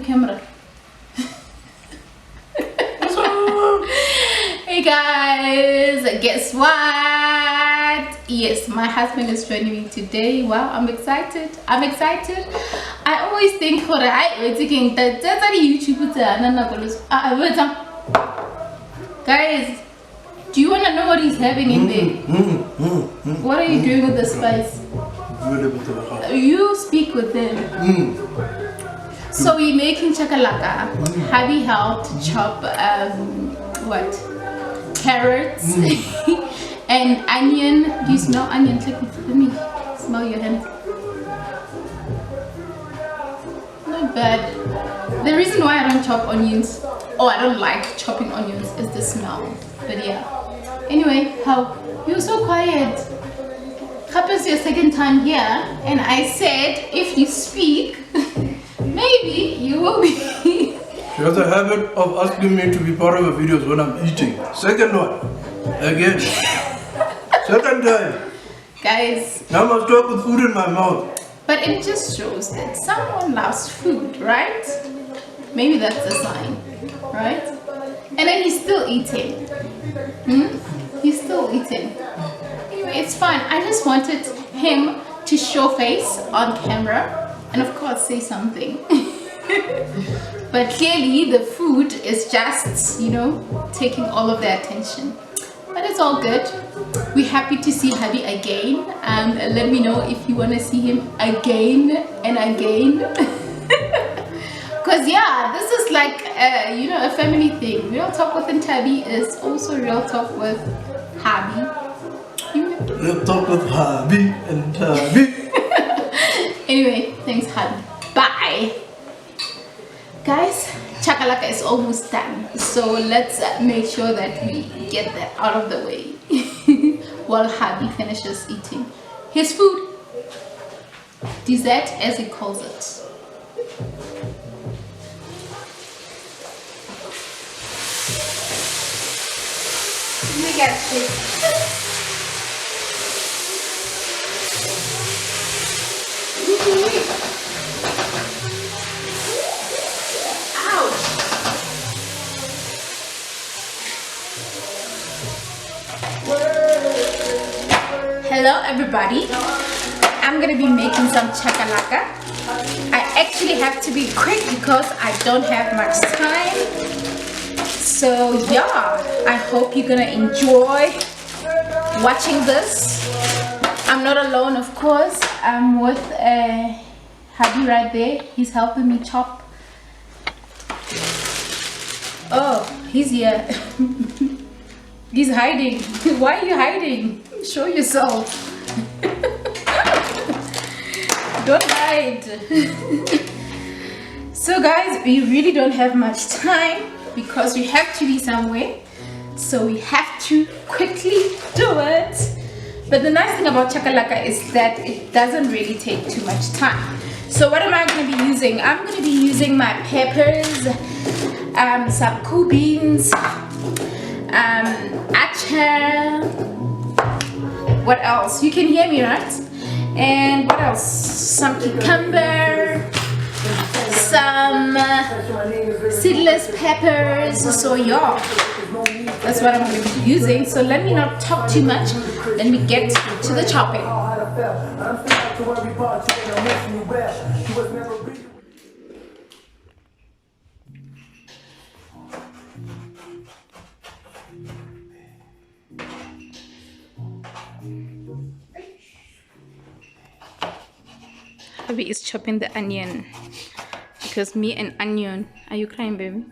camera. Hey guys, guess what? Yes, my husband is joining me today. Wow, I'm excited. I always think for YouTube. Guys, do you want to know what he's having in there? What are you doing with the spice? You speak with them. So we're making chakalaka. Hubby helped chop carrots and onion. Do you smell onion? Let me smell your hand. Not bad. The reason why I don't chop onions, or I don't like chopping onions, is the smell. But yeah. Anyway, how? You're so quiet. Happens your second time here, and I said if you speak, maybe you will be. She has a habit of asking me to be part of her videos when I'm eating. Second one. Again. Second time. Guys. Now I must talk with food in my mouth. But it just shows that someone loves food, right? Maybe that's a sign, right? And then he's still eating. He's still eating. Anyway, it's fine. I just wanted him to show face on camera and of course say something. But clearly the food is just, you know, taking all of the attention. But it's all good. We're happy to see hubby again. Let me know if you want to see him again and again. Because yeah, this is like you know, a family thing. Real Talk with Ntabi is also Real Talk with hubby. Real Talk with hubby and Ntabi. Anyway, thanks hubby. Bye. Guys, chakalaka is almost done, so let's make sure that we get that out of the way while hubby finishes eating his food, dessert as he calls it. Look at this. Hello everybody, I'm gonna be making some chakalaka. I actually have to be quick because I don't have much time. So yeah, I hope you're gonna enjoy watching this. I'm not alone, of course. I'm with hubby right there. He's helping me chop. Oh, he's here. He's hiding. Why are you hiding? Show yourself. Don't hide. So guys, we really don't have much time because we have to be somewhere. So we have to quickly do it. But the nice thing about chakalaka is that it doesn't really take too much time. So what am I going to be using? I'm going to be using my peppers, some Koo Beans, Achaar. What else? You can hear me, right? And what else? Some cucumber, some seedless peppers. So yeah, that's what I'm going to be using. So let me not talk too much. Let me get to the chopping. Hubby is chopping the onion because me and onion. Are you crying, baby?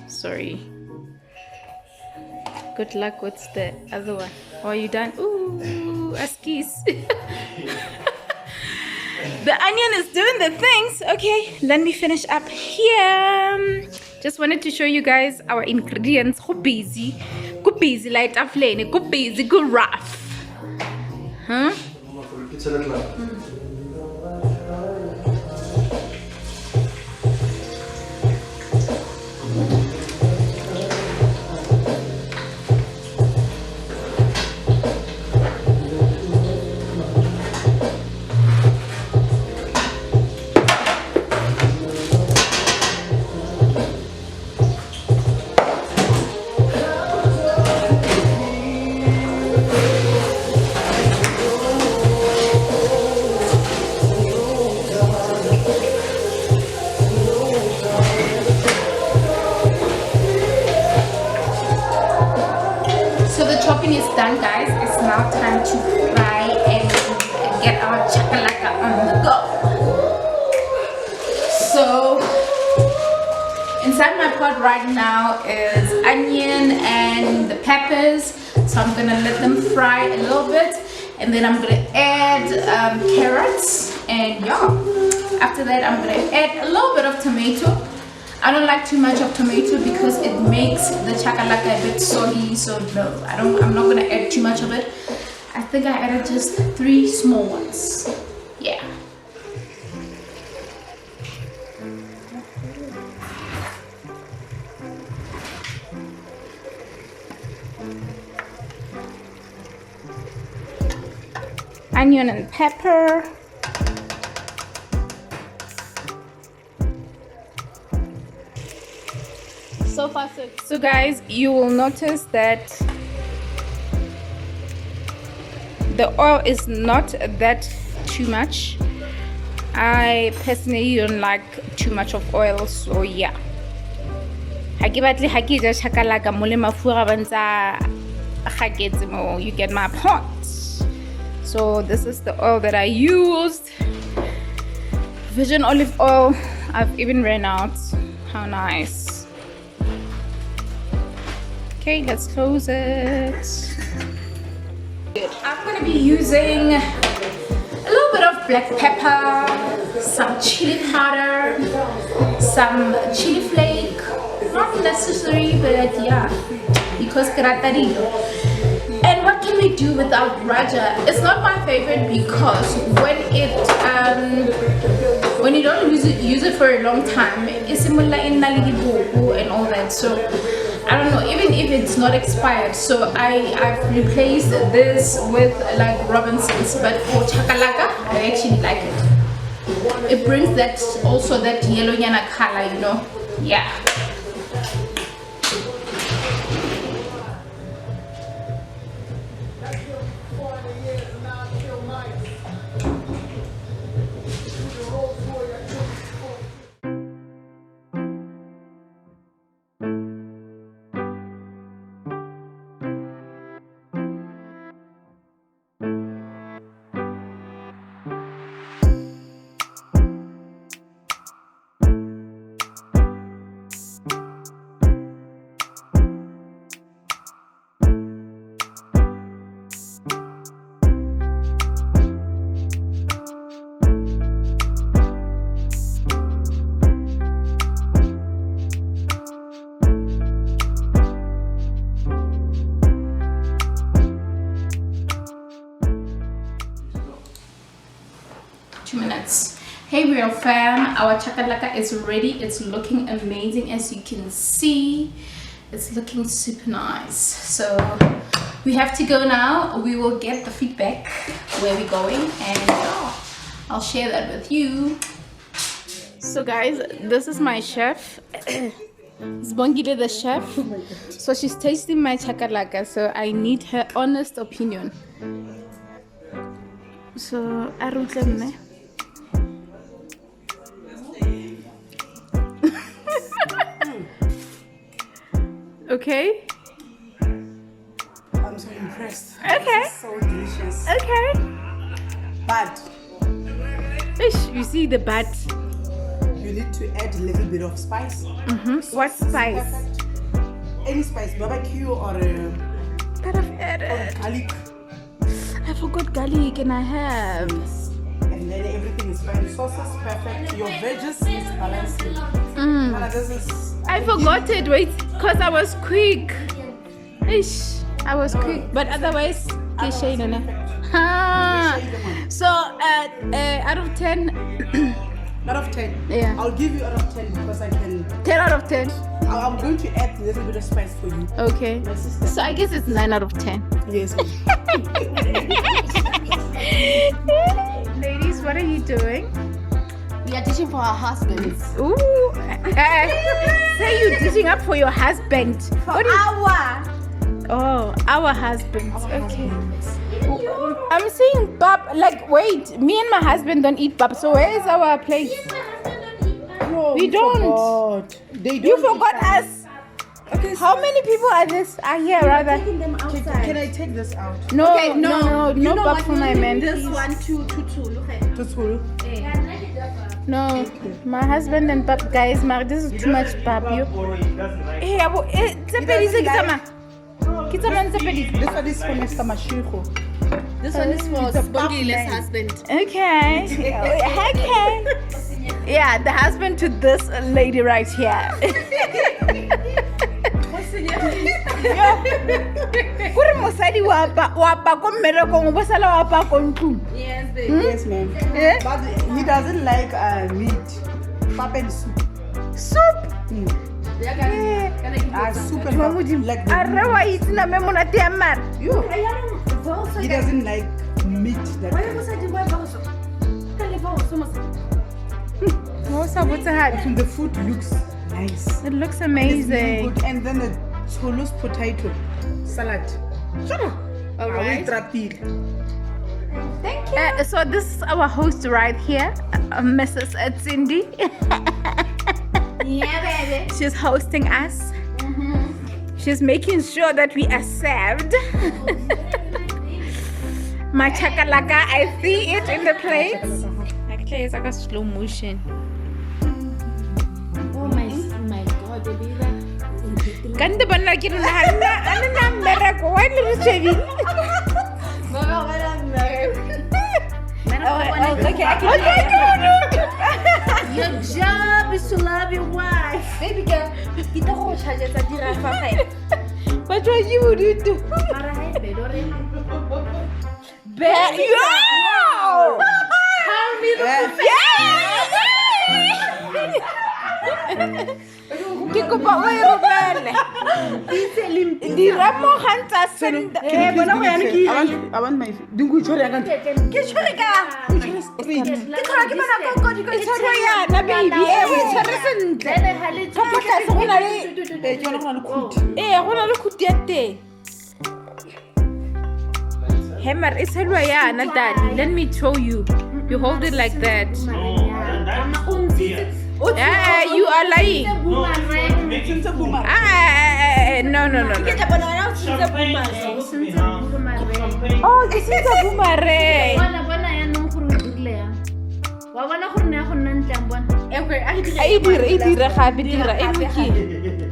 Sorry. Good luck with the other one. Oh, are you done? Ooh, askis. The onion is doing the things. Okay, let me finish up here. Just wanted to show you guys our ingredients. Go busy, light up lane. Go busy, go rough. Huh? everything is done, guys, it's now time to fry and get our chakalaka on the go. So inside my pot right now is onion and the peppers, so I'm gonna let them fry a little bit, and then I'm gonna add carrots, and yeah, after that I'm gonna add a little bit of tomato. I don't like too much of tomato because it makes the chakalaka a bit soggy, so no, I'm not gonna add too much of it. I think I added just 3 small ones. Yeah. Onion and pepper. So far so good. So guys, you will notice that the oil is not that too much. I personally don't like too much of oil, so yeah. You get my point. So this is the oil that I used. Virgin olive oil. I've even ran out. How nice. Okay, let's close it. I'm gonna be using a little bit of black pepper, some chili powder, some chili flake. Not necessary, but yeah, because gratadito. And what can we do without Rajah? It's not my favorite because when you don't use it for a long time, it's similar in and all that. So I don't know, even if it's not expired. So I've replaced this with like Robinson's, but for Chakalaka, I actually like it. It brings that yellow yana color, you know. Yeah. Hey real fam, our chakalaka is ready. It's looking amazing, as you can see. It's looking super nice. So we have to go now. We will get the feedback where we're going, and I'll share that with you. So guys, this is my chef. Zbongile the chef. So she's tasting my chakalaka, so I need her honest opinion. So arutlenne. Okay. I'm so impressed. Okay. It's so delicious. Okay. But you see the but. you need to add a little bit of spice. What spice? Perfect. Any spice, barbecue or That I've added. garlic. I forgot garlic and I have. And then everything is fine. Sauce is perfect. Your veggies is balancing. This is, I forgot it. Wait, because I was quick. Ish, I was quick. But otherwise, so out of 10. out of 10. Yeah. I'll give you out of 10 because I can. 10 out of 10. I'm going to add a little bit of spice for you. Okay. My sister. So I guess it's 9 out of 10. Yes. Ladies, what are you doing? We are dishing for our husbands. Ooh. Say you're dishing up for your husband. For our. Oh, our husbands. Okay. I'm saying bab. Like, wait. Me and my husband don't eat bab. So where is our plate? No, We don't. forgot. They don't. You forgot us. Okay, How many people are here rather? Taking them outside. can I take this out? No, Okay, no. no back for my man. This please. one, two. Look at To school. No, my husband and pap guys, this is too much pap. You. Hey, abo, tsepedise kitama. Kitama tsepedise. This one is for Mr. Mashiko. This one is for It's a pap Bongile's name. husband. Okay. Okay. Yeah, the husband to this lady right here. Kuri mosadi wa pa ko mmereko mo bosala wa pa ko ntlong. Yes, baby. Yes, ma'am. But he doesn't like meat. Pap and soup. Soup. Soup and pap. Like the Arre wa itse na me monate ya mara. you. He doesn't like meat. That kind. Mo sa botsa ha. The food looks nice. It looks It's really amazing. good. And then the Cholo's potato salad. All right. Thank you. So this is our host right here, Mrs. Cindy. Yeah, baby. She's hosting us. She's making sure that we are served. My chakalaka, I see it in the plates. Actually, it's like a slow motion. Oh my God, baby. Ganda ba na kina na ano na mereko? Why little chevy? Your job is to love your wife. Baby girl, kita ko charge sa dira fa fa. What do you do? Para hai bedore. Yo! Call me the Ke kopa o e romele. Dira mo gantsa senda. I want my dingu chori akan. Ke tshwere ka. Ke tshwere ke bana ko di ko tshwere yana baby. We tshwere sentle. Ka potla se gona le Ke yona go na le khuti. gona le khuti ya teng. Hammer is helwa yana daddy. Let me show you. You hold it like that. You are lying. No. Oh, this is a boomerang. Dira gape dira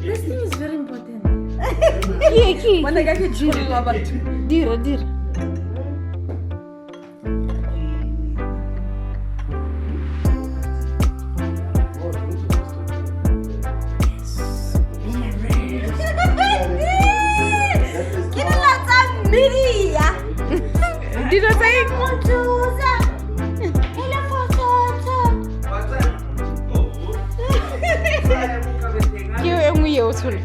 This thing is very important. When I get a jiri wa batho. Dira. Dira saying ke e nngwe eo tsholo.